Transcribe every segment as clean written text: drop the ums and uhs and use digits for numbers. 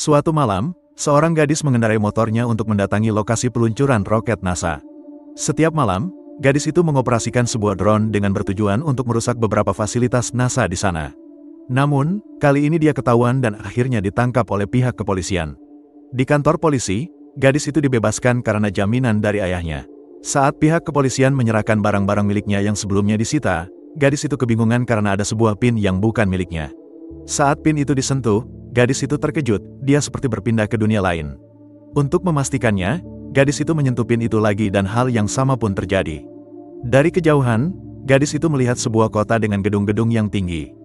Suatu malam, seorang gadis mengendarai motornya untuk mendatangi lokasi peluncuran roket NASA. Setiap malam, gadis itu mengoperasikan sebuah drone dengan bertujuan untuk merusak beberapa fasilitas NASA di sana. Namun, kali ini dia ketahuan dan akhirnya ditangkap oleh pihak kepolisian. Di kantor polisi, gadis itu dibebaskan karena jaminan dari ayahnya. Saat pihak kepolisian menyerahkan barang-barang miliknya yang sebelumnya disita, gadis itu kebingungan karena ada sebuah pin yang bukan miliknya. Saat pin itu disentuh, gadis itu terkejut, dia seperti berpindah ke dunia lain. Untuk memastikannya, gadis itu menyentuh pin itu lagi dan hal yang sama pun terjadi. Dari kejauhan, gadis itu melihat sebuah kota dengan gedung-gedung yang tinggi.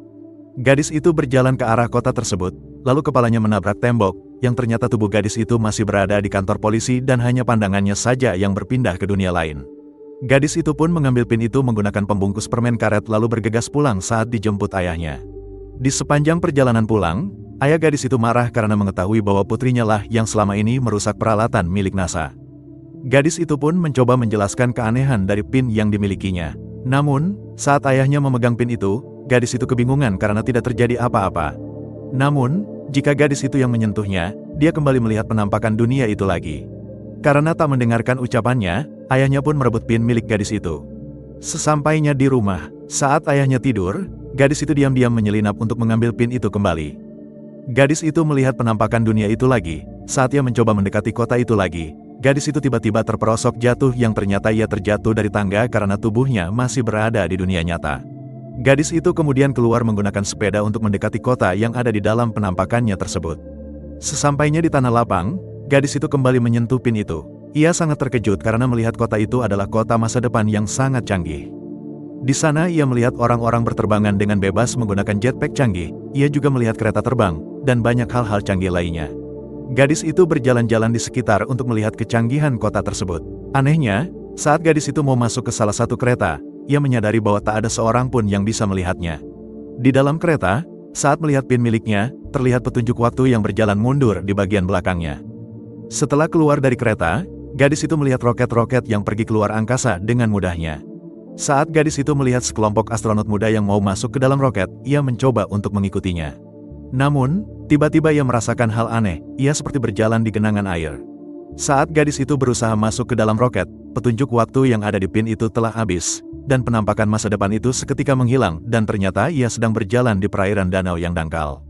Gadis itu berjalan ke arah kota tersebut, lalu kepalanya menabrak tembok, yang ternyata tubuh gadis itu masih berada di kantor polisi dan hanya pandangannya saja yang berpindah ke dunia lain. Gadis itu pun mengambil pin itu menggunakan pembungkus permen karet lalu bergegas pulang saat dijemput ayahnya. Di sepanjang perjalanan pulang, ayah gadis itu marah karena mengetahui bahwa putrinya lah yang selama ini merusak peralatan milik NASA. Gadis itu pun mencoba menjelaskan keanehan dari pin yang dimilikinya. Namun, saat ayahnya memegang pin itu, gadis itu kebingungan karena tidak terjadi apa-apa. Namun, jika gadis itu yang menyentuhnya, dia kembali melihat penampakan dunia itu lagi. Karena tak mendengarkan ucapannya, ayahnya pun merebut pin milik gadis itu. Sesampainya di rumah, saat ayahnya tidur, gadis itu diam-diam menyelinap untuk mengambil pin itu kembali. Gadis itu melihat penampakan dunia itu lagi. Saat ia mencoba mendekati kota itu lagi, gadis itu tiba-tiba terperosok jatuh yang ternyata ia terjatuh dari tangga karena tubuhnya masih berada di dunia nyata. Gadis itu kemudian keluar menggunakan sepeda untuk mendekati kota yang ada di dalam penampakannya tersebut. Sesampainya di tanah lapang, gadis itu kembali menyentuh pin itu. Ia sangat terkejut karena melihat kota itu adalah kota masa depan yang sangat canggih. Di sana ia melihat orang-orang berterbangan dengan bebas menggunakan jetpack canggih, ia juga melihat kereta terbang, dan banyak hal-hal canggih lainnya. Gadis itu berjalan-jalan di sekitar untuk melihat kecanggihan kota tersebut. Anehnya, saat gadis itu mau masuk ke salah satu kereta, ia menyadari bahwa tak ada seorang pun yang bisa melihatnya. Di dalam kereta, saat melihat pin miliknya, terlihat petunjuk waktu yang berjalan mundur di bagian belakangnya. Setelah keluar dari kereta, gadis itu melihat roket-roket yang pergi keluar angkasa dengan mudahnya. Saat gadis itu melihat sekelompok astronot muda yang mau masuk ke dalam roket, ia mencoba untuk mengikutinya. Namun, tiba-tiba ia merasakan hal aneh, ia seperti berjalan di genangan air. Saat gadis itu berusaha masuk ke dalam roket, petunjuk waktu yang ada di pin itu telah habis, dan penampakan masa depan itu seketika menghilang dan ternyata ia sedang berjalan di perairan danau yang dangkal.